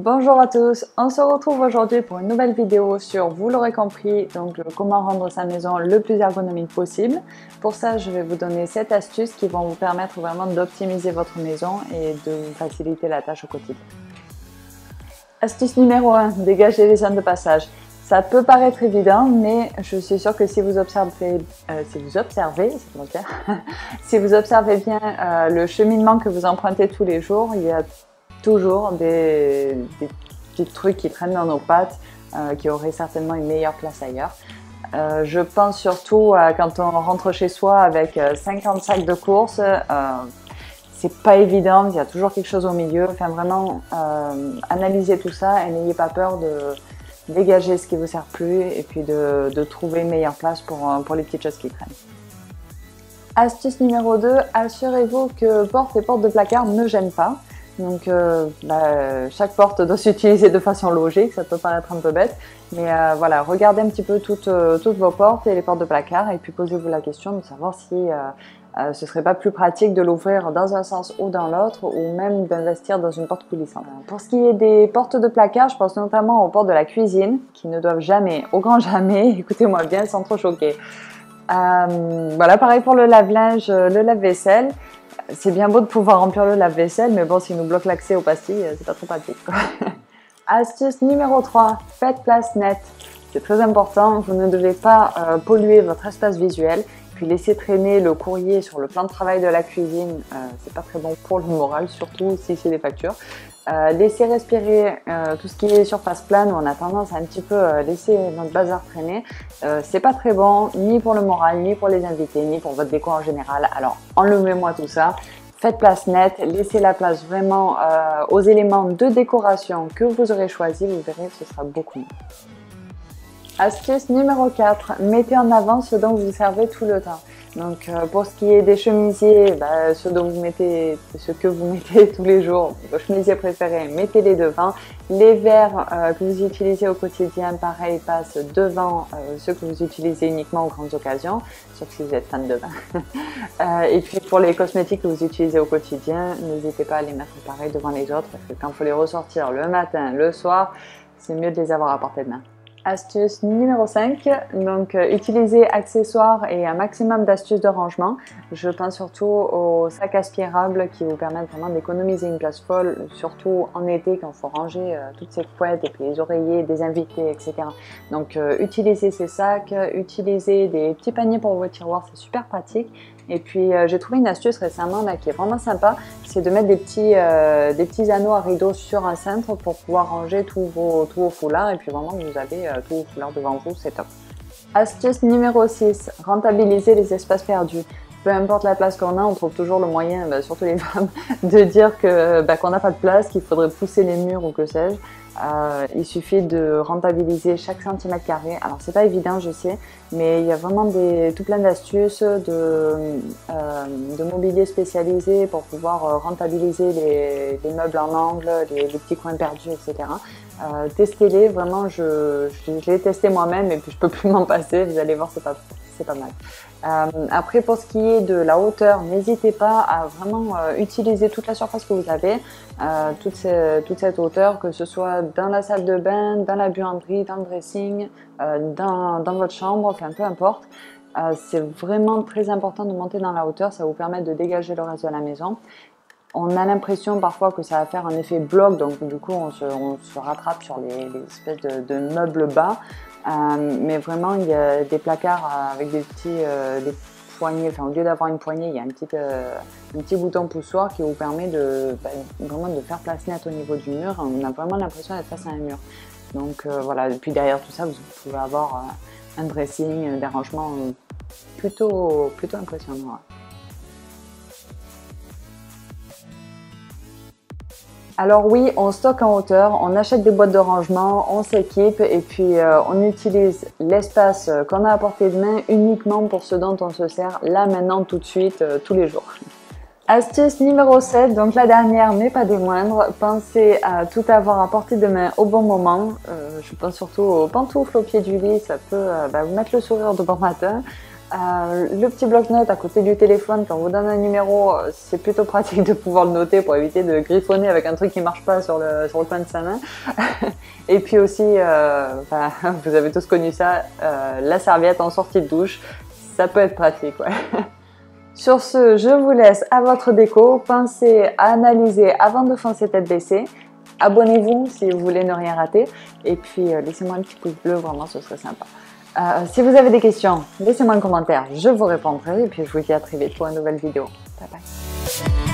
Bonjour à tous, on se retrouve aujourd'hui pour une nouvelle vidéo sur, vous l'aurez compris, donc comment rendre sa maison le plus ergonomique possible. Pour ça, je vais vous donner 7 astuces qui vont vous permettre vraiment d'optimiser votre maison et de vous faciliter la tâche au quotidien. Astuce numéro 1, dégager les zones de passage. Ça peut paraître évident, mais je suis sûre que si vous observez bien le cheminement que vous empruntez tous les jours, il y a toujours des petits trucs qui traînent dans nos pattes qui auraient certainement une meilleure place ailleurs. Je pense surtout à quand on rentre chez soi avec 50 sacs de courses, c'est pas évident, il y a toujours quelque chose au milieu. Enfin vraiment, analysez tout ça et n'ayez pas peur de dégager ce qui vous sert plus et puis de trouver une meilleure place pour les petites choses qui traînent. Astuce numéro 2, assurez-vous que portes et portes de placard ne gênent pas. Donc chaque porte doit s'utiliser de façon logique, ça peut paraître un peu bête, mais voilà, regardez un petit peu toutes vos portes et les portes de placard et puis posez-vous la question de savoir si ce serait pas plus pratique de l'ouvrir dans un sens ou dans l'autre, ou même d'investir dans une porte coulissante. Pour ce qui est des portes de placard, je pense notamment aux portes de la cuisine, qui ne doivent jamais, au grand jamais, écoutez-moi bien sans trop choquer. Voilà, pareil pour le lave-linge, le lave-vaisselle. C'est bien beau de pouvoir remplir le lave-vaisselle, mais bon, s'il nous bloque l'accès aux pastilles, c'est pas trop pratique. Astuce numéro 3, faites place nette. C'est très important, vous ne devez pas polluer votre espace visuel. Puis laisser traîner le courrier sur le plan de travail de la cuisine, c'est pas très bon pour le moral, surtout si c'est des factures. Laisser respirer tout ce qui est surface plane, où on a tendance à un petit peu laisser notre bazar traîner, c'est pas très bon, ni pour le moral, ni pour les invités, ni pour votre déco en général. Alors enlevez-moi tout ça, faites place nette, laissez la place vraiment aux éléments de décoration que vous aurez choisis, vous verrez que ce sera beaucoup mieux. Astuce numéro 4, mettez en avant ce dont vous servez tout le temps. Donc pour ce qui est des chemisiers, ce que vous mettez tous les jours, vos chemisiers préférés, mettez-les devant. Les verres que vous utilisez au quotidien, pareil, passent devant ceux que vous utilisez uniquement aux grandes occasions, sauf si vous êtes fan de vin. Et puis pour les cosmétiques que vous utilisez au quotidien, n'hésitez pas à les mettre pareil devant les autres, parce que quand il faut les ressortir le matin, le soir, c'est mieux de les avoir à portée de main. Astuce numéro 5, donc utilisez accessoires et un maximum d'astuces de rangement. Je pense surtout aux sacs aspirables qui vous permettent vraiment d'économiser une place folle, surtout en été quand il faut ranger toutes ces couettes et puis les oreillers des invités, etc. Donc utilisez ces sacs, utilisez des petits paniers pour vos tiroirs, c'est super pratique. Et puis j'ai trouvé une astuce récemment là, qui est vraiment sympa, c'est de mettre des petits anneaux à rideaux sur un cintre pour pouvoir ranger tous vos foulards et puis vraiment vous avez tous vos foulards devant vous, c'est top. Astuce numéro 6, rentabiliser les espaces perdus. Peu importe la place qu'on a, on trouve toujours le moyen, surtout les femmes, de dire qu'on n'a pas de place, qu'il faudrait pousser les murs ou que sais-je. Il suffit de rentabiliser chaque centimètre carré. Alors c'est pas évident, je sais, mais il y a vraiment tout plein d'astuces de mobilier spécialisé pour pouvoir rentabiliser les meubles en angle, les petits coins perdus, etc. Testez-les, vraiment, je l'ai testé moi-même et puis je peux plus m'en passer, vous allez voir, c'est pas mal. Après, pour ce qui est de la hauteur, n'hésitez pas à vraiment utiliser toute la surface que vous avez, toute cette hauteur, que ce soit dans la salle de bain, dans la buanderie, dans le dressing, dans votre chambre, enfin peu importe. C'est vraiment très important de monter dans la hauteur, ça vous permet de dégager le reste de la maison. On a l'impression parfois que ça va faire un effet bloc, donc du coup on se rattrape sur les espèces de meubles bas. Mais vraiment il y a des placards avec des poignées, enfin au lieu d'avoir une poignée, il y a un petit bouton poussoir qui vous permet vraiment de faire place nette au niveau du mur. On a vraiment l'impression d'être face à un mur. Donc voilà, et puis derrière tout ça vous pouvez avoir un dressing, des rangements plutôt impressionnants. Alors oui, on stocke en hauteur, on achète des boîtes de rangement, on s'équipe et puis on utilise l'espace qu'on a à portée de main uniquement pour ce dont on se sert là, maintenant, tout de suite, tous les jours. Astuce numéro 7, donc la dernière mais pas des moindres, pensez à tout avoir à portée de main au bon moment. Je pense surtout aux pantoufles au pied du lit, ça peut vous mettre le sourire de bon matin. Le petit bloc-notes à côté du téléphone, quand on vous donne un numéro, c'est plutôt pratique de pouvoir le noter pour éviter de griffonner avec un truc qui marche pas sur le coin de sa main. Et puis aussi, vous avez tous connu ça, la serviette en sortie de douche, ça peut être pratique. Ouais. Sur ce, je vous laisse à votre déco. Pensez à analyser avant de foncer tête baissée. Abonnez-vous si vous voulez ne rien rater. Et puis, laissez-moi un petit pouce bleu, vraiment, ce serait sympa. Si vous avez des questions, laissez-moi un commentaire, je vous répondrai. Et puis, je vous dis à très vite pour une nouvelle vidéo. Bye bye.